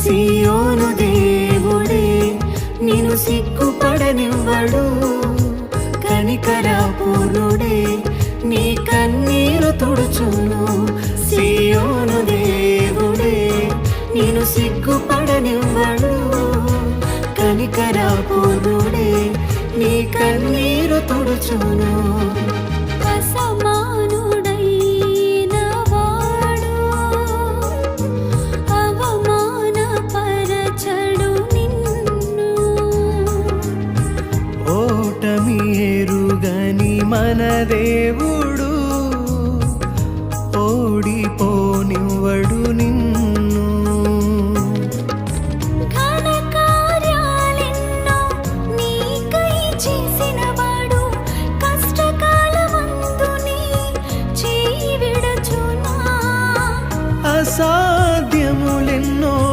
సియోను దేవుడే నిన్ను సిగ్గుపడనివ్వడు, కనికరపూర్ణుడే నీ కన్నీరు తుడుచును. సియోను దేవుడే నిన్ను సిగ్గుపడనివ్వడు, కనికరపూర్ణుడే నీ కన్నీరు తుడుచును.